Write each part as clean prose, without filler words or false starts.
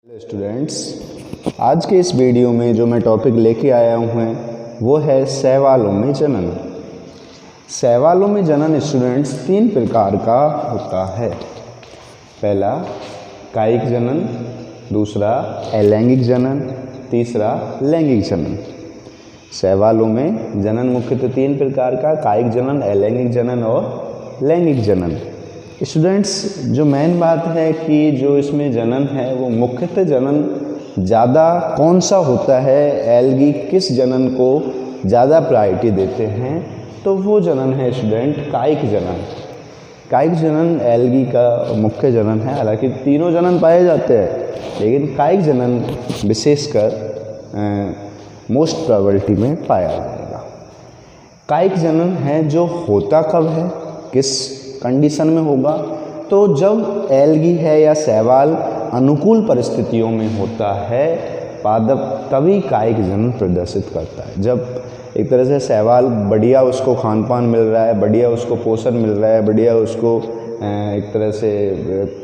Hello students, आज के इस वीडियो में जो मैं टॉपिक लेके आया हूँ वो है शैवालों में जनन। शैवालों में जनन स्टूडेंट्स तीन प्रकार का होता है। पहला कायिक जनन, दूसरा अलैंगिक जनन, तीसरा लैंगिक जनन। शैवालों में जनन मुख्यतः तीन प्रकार का, कायिक जनन, अलैंगिक जनन और लैंगिक जनन। स्टूडेंट्स, जो मेन बात है कि जो इसमें जनन है वो मुख्यतः जनन ज़्यादा कौन सा होता है, एल्गी किस जनन को ज़्यादा प्रायोरिटी देते हैं, तो वो जनन है स्टूडेंट कायिक जनन। कायिक जनन एल्गी का मुख्य जनन है। हालांकि तीनों जनन पाए जाते हैं लेकिन कायिक जनन विशेषकर मोस्ट प्रोबेबिलिटी में पाया जाएगा। कायिक जनन है जो होता कब है, किस कंडीशन में होगा, तो जब एल्गी है या शैवाल अनुकूल परिस्थितियों में होता है पादप, तभी कायिक जनन प्रदर्शित करता है। जब एक तरह से शैवाल बढ़िया उसको खान पान मिल रहा है, बढ़िया उसको पोषण मिल रहा है, बढ़िया उसको एक तरह से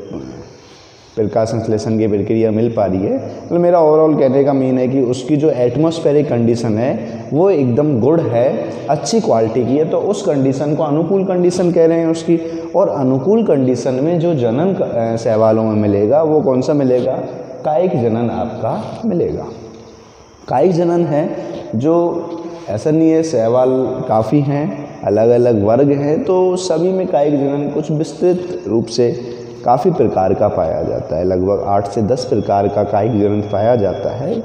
प्रकाश संश्लेषण की प्रक्रिया मिल पा रही है, मतलब मेरा ओवरऑल कहने का मीन है कि उसकी जो एटमॉस्फेरिक कंडीशन है वो एकदम गुड है, अच्छी क्वालिटी की है, तो उस कंडीशन को अनुकूल कंडीशन कह रहे हैं उसकी। और अनुकूल कंडीशन में जो जनन शैवालों में मिलेगा वो कौन सा मिलेगा, कायिक जनन आपका मिलेगा। कायिक जनन है जो ऐसा नहीं है, शैवाल काफ़ी हैं, अलग अलग वर्ग हैं, तो सभी में कायिक जनन कुछ विस्तृत रूप से काफ़ी प्रकार का पाया जाता है। लगभग 8 से 10 प्रकार का कायिक जनन पाया जाता है।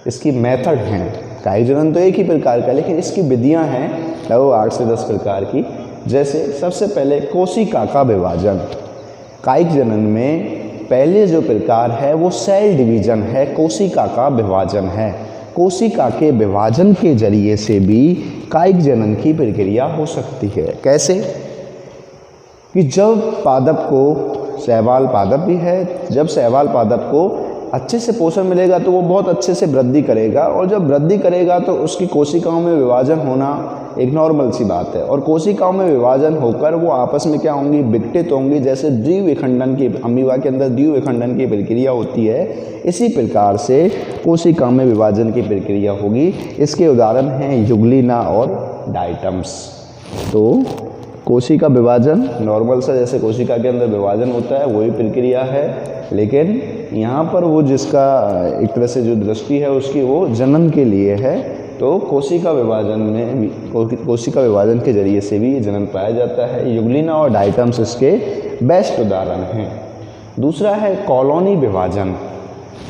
इसकी मेथड हैं, कायिक जनन तो एक ही प्रकार का, लेकिन इसकी विधियां हैं लगभग 8 से 10 प्रकार की। जैसे सबसे पहले कोशिका का विभाजन। कायिक जनन में पहले जो प्रकार है वो सेल डिवीजन है, कोशिका का विभाजन है। कोशिका के विभाजन के जरिए से भी कायिक जनन की प्रक्रिया हो सकती है। कैसे कि जब पादप को, शैवाल पादप भी है, जब शैवाल पादप को अच्छे से पोषण मिलेगा तो वो बहुत अच्छे से वृद्धि करेगा, और जब वृद्धि करेगा तो उसकी कोशिकाओं में विभाजन होना एक नॉर्मल सी बात है, और कोशिकाओं में विभाजन होकर वो आपस में क्या होंगी, विघटित होंगी। जैसे द्विविखंडन की, अमीबा के अंदर द्विविखंडन की प्रक्रिया होती है, इसी प्रकार से कोशिकाओं में विभाजन की प्रक्रिया होगी। इसके उदाहरण हैं यूग्लिना और डाइटम्स। तो कोशिका विभाजन नॉर्मल सा जैसे कोशिका के अंदर विभाजन होता है वही प्रक्रिया है, लेकिन यहाँ पर वो जिसका एक तरह से जो दृष्टि है उसकी वो जनन के लिए है। तो कोशिका विभाजन में, कोशिका विभाजन के जरिए से भी जनन पाया जाता है। यूग्लिना और डाइटम्स इसके बेस्ट उदाहरण हैं। दूसरा है कॉलोनी विभाजन,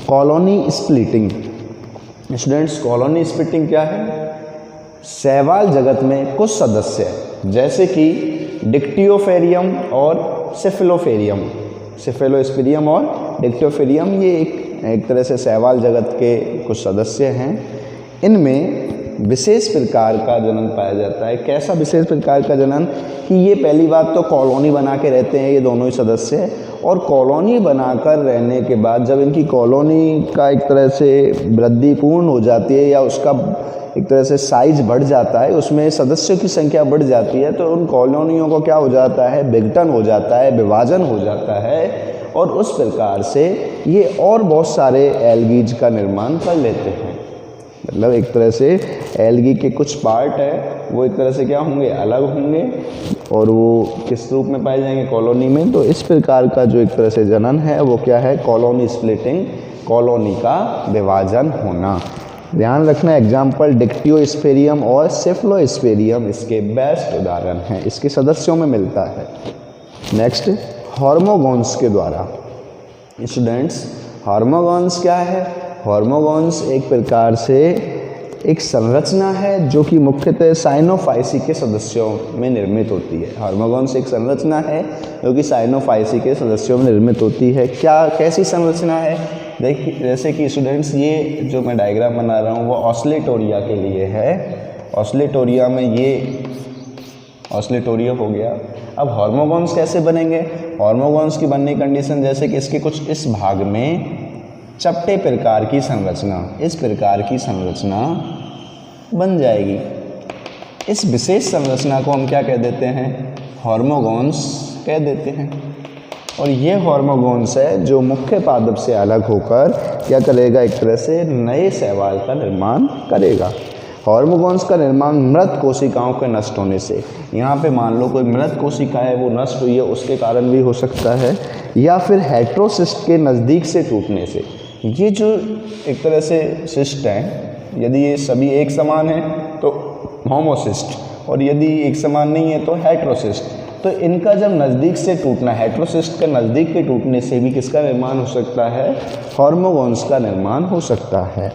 colony splitting. Students, colony splitting क्या है? शैवाल जगत में कुछ सदस्य जैसे कि डिक्टियोफेरियम और सेफेलोफेरियम, सेफेलोस्पिरियम और डिक्टियोफेरियम, ये एक तरह से शैवाल जगत के कुछ सदस्य हैं। इनमें विशेष प्रकार का जनन पाया जाता है। कैसा विशेष प्रकार का जनन कि ये पहली बात तो कॉलोनी बना के रहते हैं ये दोनों ही सदस्य, और कॉलोनी बनाकर रहने के बाद जब इनकी कॉलोनी का एक तरह से वृद्धि पूर्ण हो जाती है या उसका एक तरह से साइज बढ़ जाता है, उसमें सदस्यों की संख्या बढ़ जाती है, तो उन कॉलोनियों को क्या हो जाता है, विघटन हो जाता है, विभाजन हो जाता है, और उस प्रकार से ये और बहुत सारे एल्गीज का निर्माण कर लेते हैं। मतलब एक तरह से एल्गी के कुछ पार्ट है वो एक तरह से क्या होंगे, अलग होंगे, और वो किस रूप में पाए जाएंगे, कॉलोनी में। तो इस प्रकार का जो एक तरह से जनन है वो क्या है, कॉलोनी स्प्लिटिंग, कॉलोनी का विभाजन होना। ध्यान रखना, एग्जाम्पल डिक्टियोस्पेरियम और सेफेलोस्पेरियम इसके बेस्ट उदाहरण हैं, इसके सदस्यों में मिलता है। नेक्स्ट, हार्मोगोन्स के द्वारा। स्टूडेंट्स, हार्मोगोन्स क्या है? हार्मोगोन्स एक प्रकार से एक संरचना है जो कि मुख्यतः साइनोफाइसी के सदस्यों में निर्मित होती है। हार्मोगोन्स एक संरचना है जो कि साइनोफाइसी के सदस्यों में निर्मित होती है। क्या, कैसी संरचना है? देखिए, जैसे कि स्टूडेंट्स ये जो मैं डायग्राम बना रहा हूँ वो ऑस्लेटोरिया के लिए है। ऑस्लेटोरिया में ये ऑस्लेटोरिया हो गया। अब हार्मोगोन्स कैसे बनेंगे? हार्मोगोन्स की बनने की कंडीशन जैसे कि इसके कुछ इस भाग में चपटे प्रकार की संरचना, इस प्रकार की संरचना बन जाएगी। इस विशेष संरचना को हम क्या कह देते हैं? हार्मोगोन्स कह देते हैं। और ये हार्मोगोन्स है जो मुख्य पादप से अलग होकर क्या करेगा, एक तरह से नए शैवाल का निर्माण करेगा। हार्मोगोन्स का निर्माण मृत कोशिकाओं के नष्ट होने से, यहाँ पे मान लो कोई मृत कोशिका है वो नष्ट हुई है उसके कारण भी हो सकता है, या फिर हेटेरोसिस्ट के नज़दीक से टूटने से। ये जो एक तरह से सिस्ट हैं, यदि ये सभी एक समान है तो होमोसिस्ट, और यदि एक समान नहीं है तो हेटेरोसिस्ट। तो इनका जब नज़दीक से टूटना, हेटेरोसिस्ट के नज़दीक के टूटने से भी किसका निर्माण हो सकता है, हार्मोगोन्स का निर्माण हो सकता है।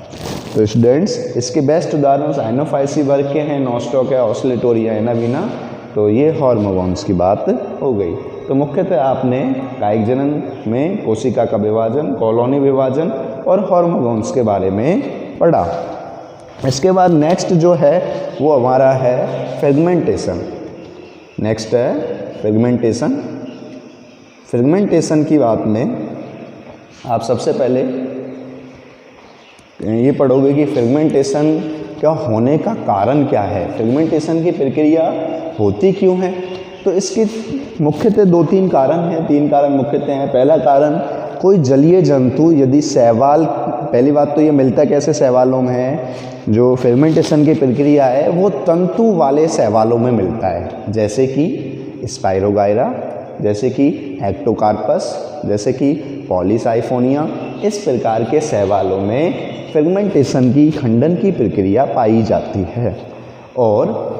तो स्टूडेंट्स इसके बेस्ट उदाहरण साइनोफाइसी वर्ग के हैं, नॉस्टॉक है, ऑस्लेटोरिया, एनाविना। तो ये हार्मोगोन्स की बात हो गई। तो मुख्यतः आपने कायिक जनन में कोशिका का विभाजन, कॉलोनी विभाजन और हार्मोगोन्स के बारे में पढ़ा। इसके बाद नेक्स्ट जो है वो हमारा है फ्रेगमेंटेशन। नेक्स्ट है फ्रेगमेंटेशन। फ्रेगमेंटेशन की बात में आप सबसे पहले ये पढ़ोगे कि फ्रेगमेंटेशन क्या होने का कारण क्या है, फ्रेगमेंटेशन की प्रक्रिया होती क्यों है। तो इसके मुख्यतः 2-3 कारण हैं, 3 कारण मुख्यतः हैं। पहला कारण, कोई जलीय जंतु यदि शैवाल, पहली बात तो ये मिलता कैसे शैवालों में है, जो फ्रेगमेंटेशन की प्रक्रिया है वो तंतु वाले शैवालों में मिलता है, जैसे कि स्पाइरोगायरा, जैसे कि एक्टोकार्पस, जैसे कि पॉलीसाइफोनिया। इस प्रकार के शैवालों में फ्रेगमेंटेशन की, खंडन की प्रक्रिया पाई जाती है। और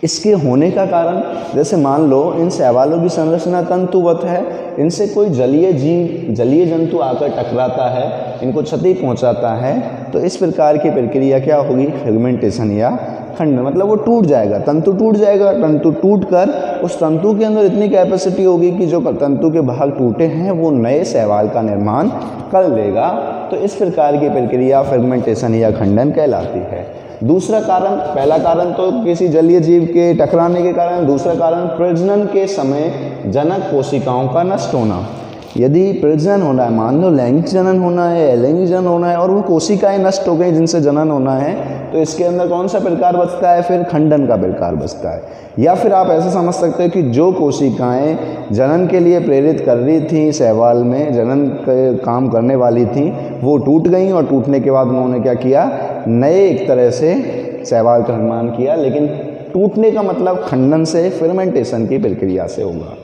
इसके होने का कारण, जैसे मान लो इन शैवालों की संरचना तंतुवत है, इनसे कोई जलीय जीव, जलीय जंतु आकर टकराता है, इनको क्षति पहुंचाता है, तो इस प्रकार की प्रक्रिया क्या होगी, फ्रेगमेंटेशन या खंडन। मतलब वो टूट जाएगा, तंतु टूट जाएगा, तंतु टूटकर उस तंतु के अंदर इतनी कैपेसिटी होगी कि जो तंतु के भाग टूटे हैं वो नए शैवाल का निर्माण कर लेगा। तो इस प्रकार की प्रक्रिया फ्रेगमेंटेशन या खंडन कहलाती है। दूसरा कारण, पहला कारण तो किसी जलीय जीव के टकराने के कारण, दूसरा कारण प्रजनन के समय जनक कोशिकाओं का नष्ट होना। यदि प्रजनन होना है, मान लो लैंगिक जनन होना है, अलैंगिक जनन होना है, और वो कोशिकाएं नष्ट हो गई जिनसे जनन होना है, तो इसके अंदर कौन सा प्रकार बचता है, फिर खंडन का प्रकार बचता है। या फिर आप ऐसा समझ सकते हो कि जो कोशिकाएं जनन के लिए प्रेरित कर रही थी, शैवाल में जनन के काम करने वाली थी, वो टूट गई, और टूटने के बाद उन्होंने क्या किया, नए एक तरह से शैवाल का निर्माण किया। लेकिन टूटने का मतलब खंडन से, फर्मेंटेशन की प्रक्रिया से होगा।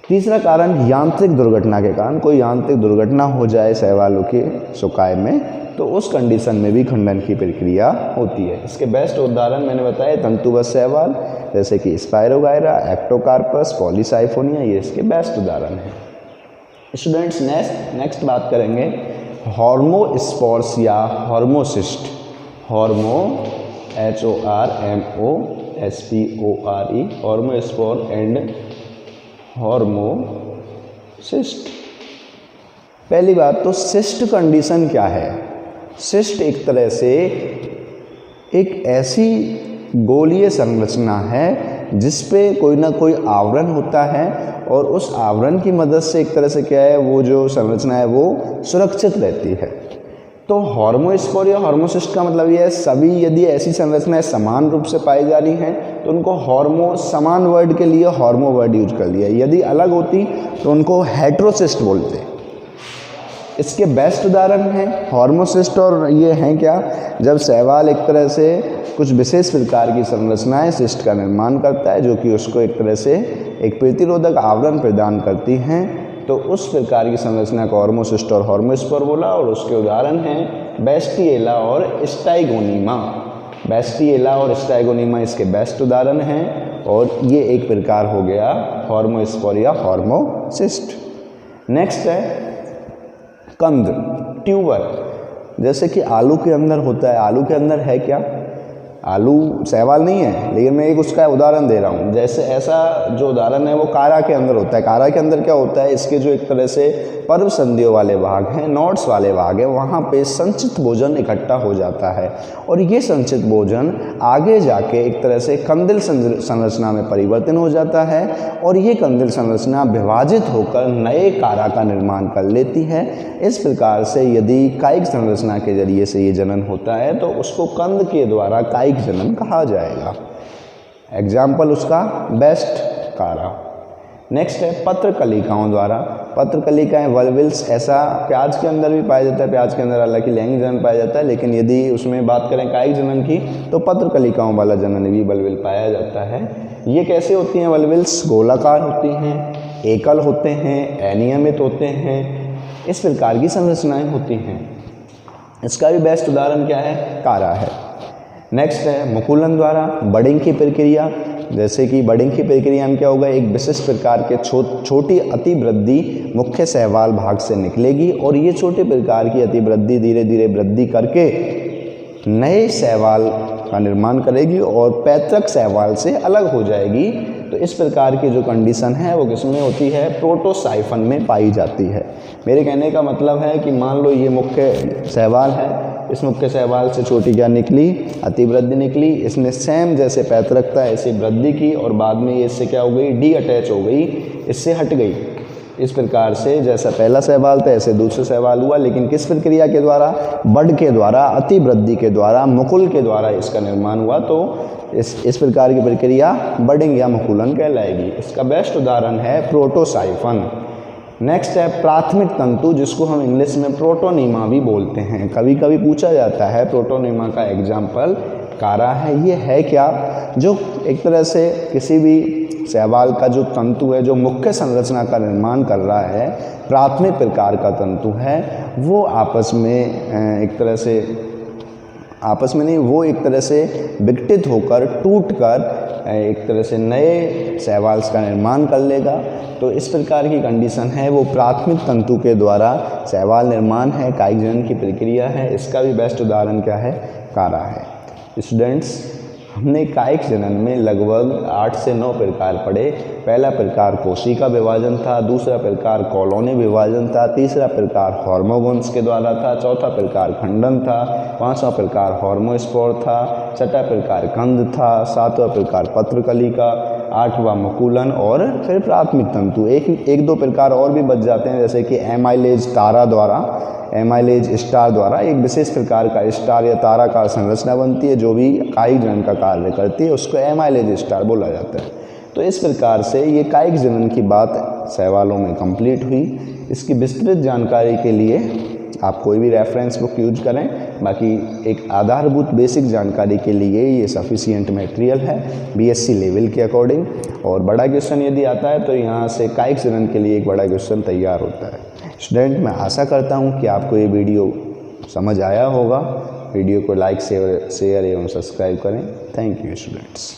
तीसरा कारण, यांत्रिक दुर्घटना के कारण, कोई यांत्रिक दुर्घटना हो जाए शैवालों के सुकाय में, तो उस कंडीशन में भी खंडन की प्रक्रिया होती है। इसके बेस्ट उदाहरण मैंने बताए तंतुबद्ध शैवाल, जैसे कि स्पाइरोगायरा, एक्टोकार्पस, पॉलीसाइफोनिया, ये इसके बेस्ट उदाहरण हैं। स्टूडेंट्स नेक्स्ट बात करेंगे हार्मोस्पोर्स या हार्मोसिस्ट। हार्मो HORMOSPORE, हार्मोस्पोर एंड हार्मोसिस्ट। पहली बात तो सिस्ट कंडीशन क्या है। सिस्ट एक तरह से एक ऐसी गोलीय संरचना है जिस पे कोई ना कोई आवरण होता है, और उस आवरण की मदद से एक तरह से क्या है, वो जो संरचना है वो सुरक्षित रहती है। तो हार्मोस्पोर या हार्मोसिस्ट का मतलब ये है, सभी यदि ऐसी संरचनाएं समान रूप से पाई जा रही हैं तो उनको हार्मो, समान वर्ड के लिए हार्मो वर्ड यूज कर लिया। यदि अलग होती तो उनको हेटेरोसिस्ट बोलते। इसके बेस्ट उदाहरण हैं हार्मोसिस्ट, और ये हैं क्या, जब शैवाल एक तरह से कुछ विशेष प्रकार की संरचनाएं सिस्ट का निर्माण करता है, जो कि उसको एक तरह से एक प्रतिरोधक आवरण प्रदान करती हैं, तो उस प्रकार की संरचना को हार्मोसिस्ट और हार्मोस्पोर बोला। और उसके उदाहरण हैं बेस्टिएला और स्टाइगोनीमा। बेस्टिएला और स्टाइगोनीमा इसके बेस्ट उदाहरण हैं, और ये एक प्रकार हो गया हार्मोस्पोर या हार्मोसिस्ट। नेक्स्ट है कंद, ट्यूबर। जैसे कि आलू के अंदर होता है, आलू के अंदर है क्या, आलू शैवाल नहीं है, लेकिन मैं एक उसका उदाहरण दे रहा हूँ। जैसे ऐसा जो उदाहरण है वो कारा के अंदर होता है। कारा के अंदर क्या होता है, इसके जो एक तरह से पर्व संधियों वाले भाग हैं, नोड्स वाले भाग हैं, वहाँ पे संचित भोजन इकट्ठा हो जाता है, और ये संचित भोजन आगे जाके एक तरह से कंदिल संरचना में परिवर्तन हो जाता है, और ये कंदिल संरचना विभाजित होकर नए कारा का निर्माण कर लेती है। इस प्रकार से यदि कायिक संरचना के जरिए से ये जनन होता है तो उसको कंद के द्वारा कायिक जनन कहा जाएगा। एग्जाम्पल उसका बेस्ट कारा। नेक्स्ट है पत्रकलिकाओं द्वारा। पत्रकलिकाएं वल्विल्स ऐसा प्याज के अंदर भी पाया जाता है, प्याज के अंदर हालांकि लैंगिक जनन पाया जाता है, लेकिन यदि उसमें बात करें कायिक जनन की तो पत्रकलिकाओं वाला जनन भी वल्विल पाया जाता है। ये कैसे होती हैं वल्विल्स? गोलाकार होती हैं, एकल होते हैं, अनियमित होते हैं, इस प्रकार की संरचनाएं होती हैं। इसका भी बेस्ट उदाहरण क्या है? कारा है। नेक्स्ट है मुकुलन द्वारा बडिंग की प्रक्रिया। जैसे कि बडिंग की प्रक्रिया में क्या होगा, एक विशिष्ट प्रकार के छोटी अतिवृद्धि मुख्य शैवाल भाग से निकलेगी और ये छोटे प्रकार की अतिवृद्धि धीरे धीरे वृद्धि करके नए शैवाल का निर्माण करेगी और पैतृक शैवाल से अलग हो जाएगी। तो इस प्रकार की जो कंडीशन है वो किसमें होती है? प्रोटोसाइफन में पाई जाती है। मेरे कहने का मतलब है कि मान लो ये मुख्य शैवाल है, इस मुख्य शैवाल से छोटी क्या निकली? अतिवृद्धि निकली। इसने सेम जैसे पैतृक था ऐसे वृद्धि की और बाद में ये इससे क्या हो गई? डी अटैच हो गई, इससे हट गई। इस प्रकार से जैसा पहला शैवाल था ऐसे दूसरा शैवाल हुआ, लेकिन किस प्रक्रिया के द्वारा? बड के द्वारा, अतिवृद्धि के द्वारा, मुकुल के द्वारा इसका निर्माण हुआ। तो इस प्रकार की प्रक्रिया बडिंग या मुकुलन कहलाएगी। इसका बेस्ट उदाहरण है प्रोटोसाइफन। नेक्स्ट है प्राथमिक तंतु, जिसको हम इंग्लिश में प्रोटोनीमा भी बोलते हैं। कभी कभी पूछा जाता है प्रोटोनीमा का एग्जाम्पल कारा है। ये है क्या? जो एक तरह से किसी भी शैवाल का जो तंतु है, जो मुख्य संरचना का निर्माण कर रहा है, प्राथमिक प्रकार का तंतु है, वो आपस में एक तरह से एक तरह से विघटित होकर टूटकर एक तरह से नए शैवाल्स का निर्माण कर लेगा। तो इस प्रकार की कंडीशन है, वो प्राथमिक तंतु के द्वारा शैवाल निर्माण है, कायिक जनन की प्रक्रिया है। इसका भी बेस्ट उदाहरण क्या है? कारा है। स्टूडेंट्स, हमने कायिक जनन में लगभग 8 से 9 प्रकार पढ़े। पहला प्रकार कोशिका विभाजन था, दूसरा प्रकार कॉलोनी विभाजन था, तीसरा प्रकार हार्मोगोन्स के द्वारा था, चौथा प्रकार खंडन था, पांचवा प्रकार हार्मोस्पोर था, छठा प्रकार कंद था, सातवां प्रकार पत्रकलिका, आठवां मुकुलन और फिर प्राथमिक तंतु। एक दो प्रकार और भी बच जाते हैं, जैसे कि एमाइलेज तारा द्वारा, एमाइलेज स्टार द्वारा एक विशेष प्रकार का स्टार या तारा का संरचना बनती है जो भी कायिक जनन का कार्य करती है, उसको एमाइलेज स्टार बोला जाता है। तो इस प्रकार से ये कायिक जनन की बात शैवालों में कंप्लीट हुई। इसकी विस्तृत जानकारी के लिए आप कोई भी रेफरेंस बुक यूज करें, बाकी एक आधारभूत बेसिक जानकारी के लिए ये सफिशिएंट मटेरियल है बीएससी लेवल के अकॉर्डिंग। और बड़ा क्वेश्चन यदि आता है तो यहाँ से कायिक जनन के लिए एक बड़ा क्वेश्चन तैयार होता है। स्टूडेंट, मैं आशा करता हूँ कि आपको ये वीडियो समझ आया होगा। वीडियो को लाइक शेयर एवं सब्सक्राइब करें। Thank you students.